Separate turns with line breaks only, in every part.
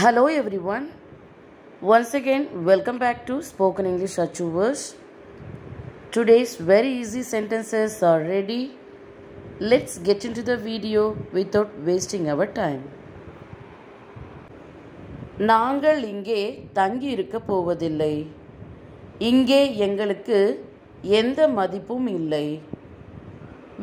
Hello everyone. Once again, welcome back to Spoken English Achievers. Today's very easy sentences are ready. Let's get into the video without wasting our time. நாங்கள் இங்கே தங்கி இருக்க போவதில்லை. இங்கே எங்களுக்கு எந்த மதிப்பும் இல்லை.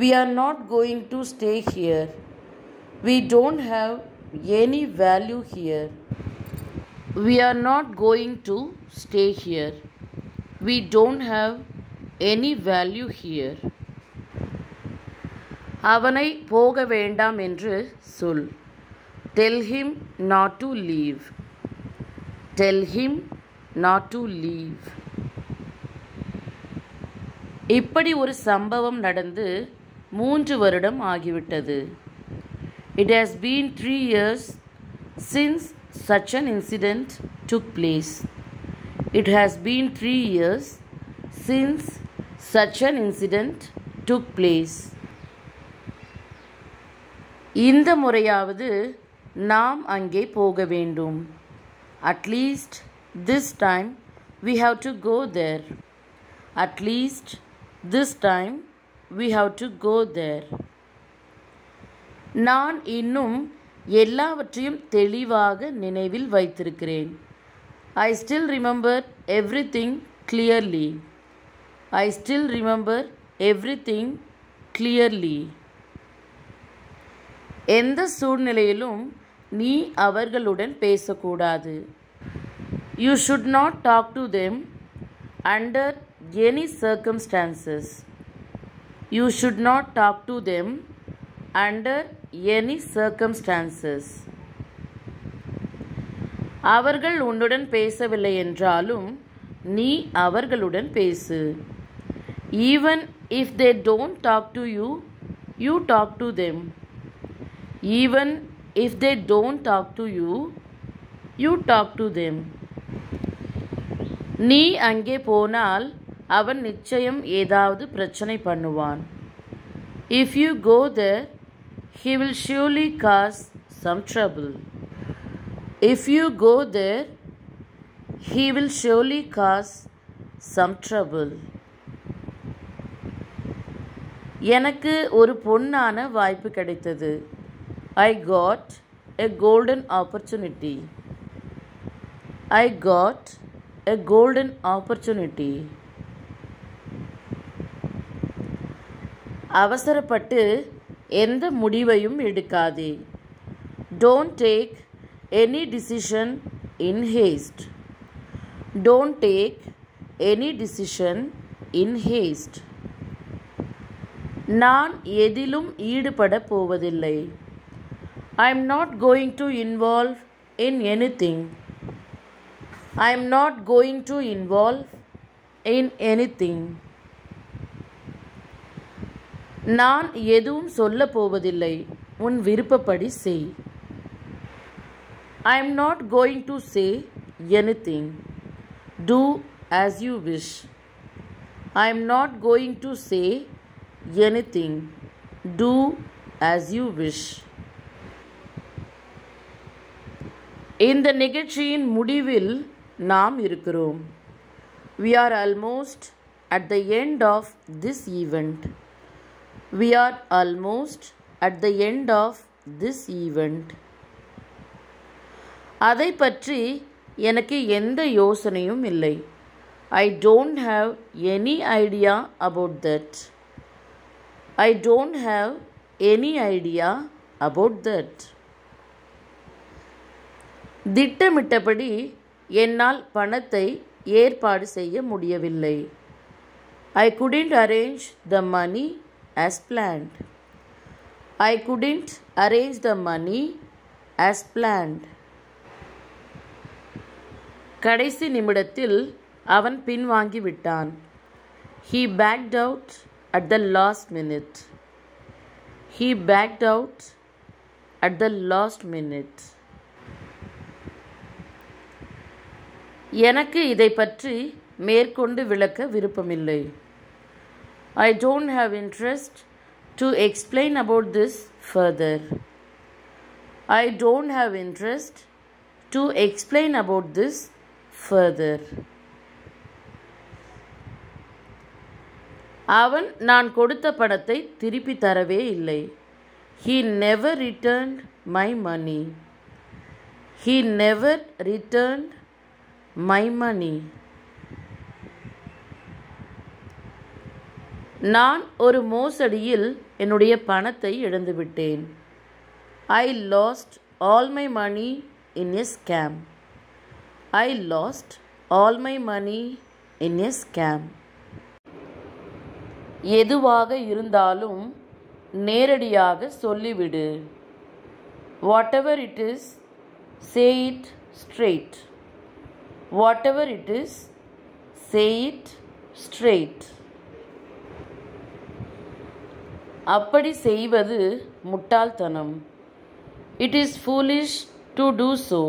We are not going to stay here. We don't have any value here. We are not going to stay here. We don't have any value here. அவனை போக வேண்டாம் என்று சொல். Tell him not to leave. Tell him not to leave. இப்படி ஒரு சம்பவம் நடந்து 3 வருடம் ஆகிவிட்டது. It has been 3 years since such an incident took place. It has been 3 years since such an incident took place. இந்த முறையாவது நாம் அங்கே போக வேண்டும். At least this time we have to go there. At least this time we have to go there. நான் இன்னும் எல்லாவற்றையும் தெளிவாக நினைவில் வைத்திருக்கிறேன். I still remember everything clearly. I still remember everything clearly. எந்த சூழ்நிலையிலும் நீ அவர்களுடன் பேசக்கூடாது. You should not talk to them under any circumstances. You should not talk to them under any circumstances. அவர்கள் உன்னுடன் பேசவில்லை என்றாலும் நீ அவர்களுடன் பேசு. Even if they don't talk to you, you talk to them. Even if they don't talk to you, you talk to them. நீ அங்கே போனால் அவன் நிச்சயம் ஏதாவது பிரச்சனை பண்ணுவான். If you go there, he will surely cause some trouble. If you go there, he will surely cause some trouble. எனக்கு ஒரு பொன்னான வாய்ப்பு கிடைத்தது. I got a golden opportunity. I got a golden opportunity. அவசரப்பட்டு எந்த முடிவையும் எடுக்காதே. Don't take any decision in haste. Don't take any decision in haste. நான் எதிலும் ஈடுபட போவதில்லை. I am not going to involve in anything. I am not going to involve in anything. நான் எதுவும் சொல்ல போவதில்லை. உன் விருப்பப்படி செய். I am not going to say anything. Do as you wish. I am not going to say anything. Do as you wish. இந்த நிகழ்ச்சியின் முடிவில் நாம் இருக்கிறோம். We are almost at the end of this event. We are almost at the end of this event. அதை பற்றி எனக்கு எந்த யோசனையும் இல்லை. I don't have any idea about that. I don't have any idea about that. திட்டமிட்டபடி என்னால் பணத்தை ஏற்பாடு செய்ய முடியவில்லை. I couldn't arrange the money as planned. I couldn't arrange the money as planned. கடைசி நிமிடத்தில் அவன் பின்வாங்கி விட்டான். He backed out at the last minute. He backed out at the last minute. எனக்கு இதை பற்றி மேற்கொண்டு விளக்க விருப்பமில்லை. I don't have interest to explain about this further. I don't have interest to explain about this further. அவன் நான் கொடுத்த பணத்தை திருப்பி தரவே இல்லை. He never returned my money. He never returned my money. நான் ஒரு மோசடியில் என்னுடைய பணத்தை இழந்துவிட்டேன். I lost all my money in a scam. I lost all my money in a scam. எதுவாக இருந்தாலும் நேரடியாக சொல்லிவிடு. Whatever it is, say it straight. Whatever it is, say it straight. அப்படி செய்வது முட்டாள்தனம். It is foolish to do so.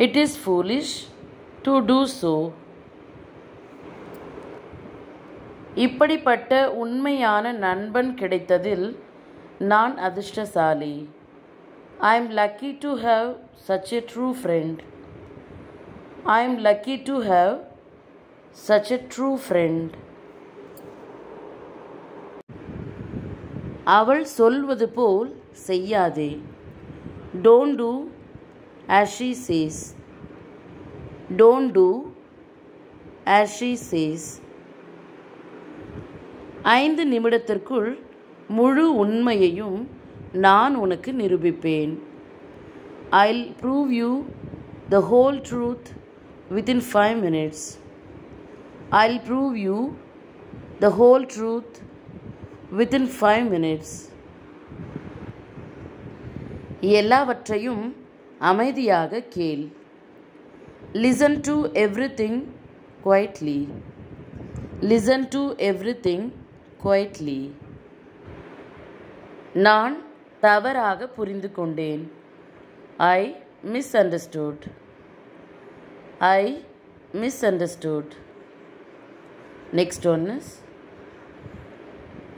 It is foolish to do so. இப்படிப்பட்ட உண்மையான நண்பன் கிடைத்ததில் நான் அதிர்ஷ்டசாலி. I am lucky to have such a true friend. I am lucky to have such a true friend. அவள் சொல்வது போல் செய்யாதே. Don't do as she says. Don't do as she says. 5 நிமிடத்திற்குள் முழு உண்மையையும் நான் உனக்கு நிரூபிப்பேன். I'll prove you the whole truth within 5 minutes. I'll prove you the whole truth within 5 minutes. எல்லாவற்றையும் அமைதியாக கேள். Listen to everything quietly. Listen to everything quietly. நான் தவறாக புரிந்து கொண்டேன். I misunderstood. I misunderstood. Next one is,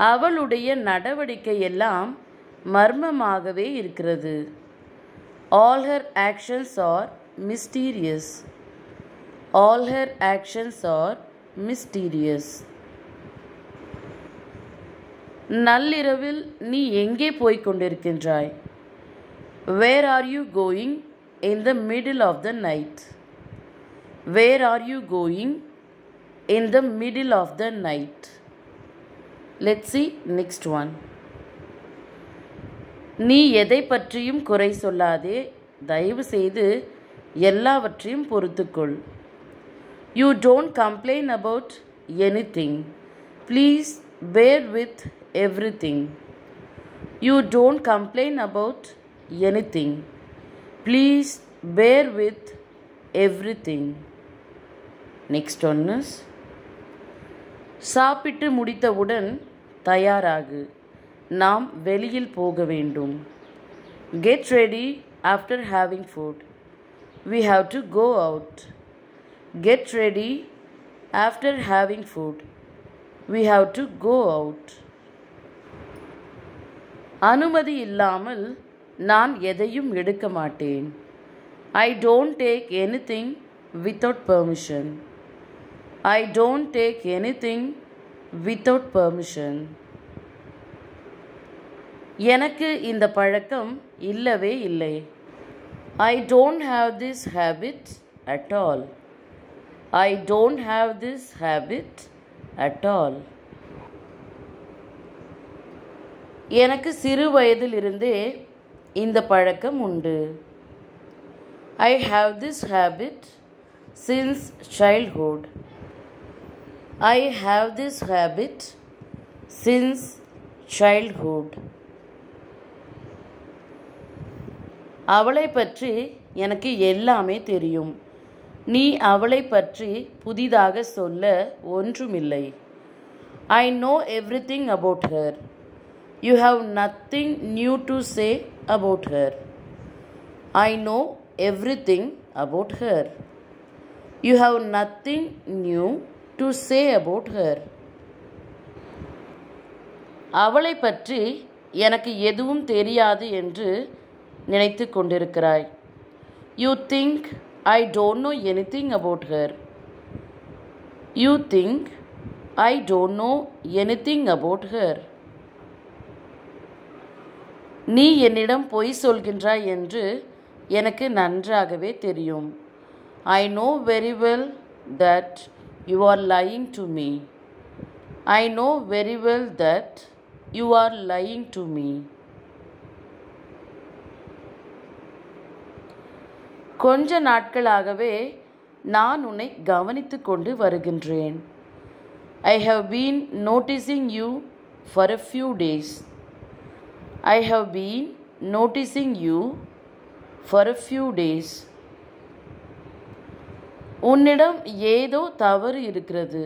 அவளுடைய நடவடிக்கை எல்லாம் மர்மமாகவே இருக்கிறது. All her actions are mysterious. All her actions are mysterious. நள்ளிரவில் நீ எங்கே போய்க் கொண்டிருக்கின்றாய்? Where are you going in the middle of the night? Where are you going in the middle of the night? Let's see next one. நீ எதை பற்றியும் குறை சொல்லாதே. தயவு செய்து எல்லாவற்றையும் பொறுத்துக்கொள். You don't complain about anything. Please bear with everything. You don't complain about anything. Please bear with everything. Next one is, சாப்பிட்டு முடித்தவுடன் தயாராகு. நாம் வெளியில் போக வேண்டும். Get ready after having food. We have to go out. Get ready after having food. We have to go out. அனுமதி இல்லாமல் நான் எதையும் எடுக்க மாட்டேன். I don't take anything without permission. I don't take anything without permission. எனக்கு இந்த பழக்கம் இல்லவே இல்லை. I don't have this habit at all. I don't have this habit at all. எனக்கு சிறு வயதிலிருந்தே இந்த பழக்கம் உண்டு. I have this habit since childhood. I have this habit since childhood. அவளை பற்றி எனக்கு எல்லாமே தெரியும். நீ அவளை பற்றி புதிதாக சொல்ல ஒன்றுமில்லை. I know everything about her. You have nothing new to say about her. I know everything about her. You have nothing new to say about her. அவளை பற்றி எனக்கு எதுவும் தெரியாது என்று நினைத்து கொண்டிருக்கிறாய். You think I don't know anything about her. You think I don't know anything about her. நீ என்னிடம் பொய் சொல்கின்றாய் என்று எனக்கு நன்றாகவே தெரியும். I know very well that you are lying to me. I know very well that you are lying to me. கொஞ்ச நாட்களாகவே நான் உன்னை கவனித்து கொண்டு வருகின்றேன். I have been noticing you for a few days. I have been noticing you for a few days. உன்னிடம் ஏதோ தவறு இருக்கிறது.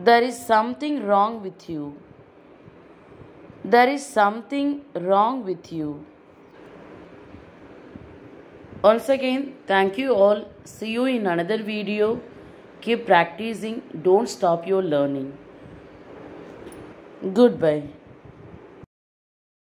There is something wrong with you. There is something wrong with you. Once again, thank you all. See you in another video. Keep practicing. Don't stop your learning. Goodbye.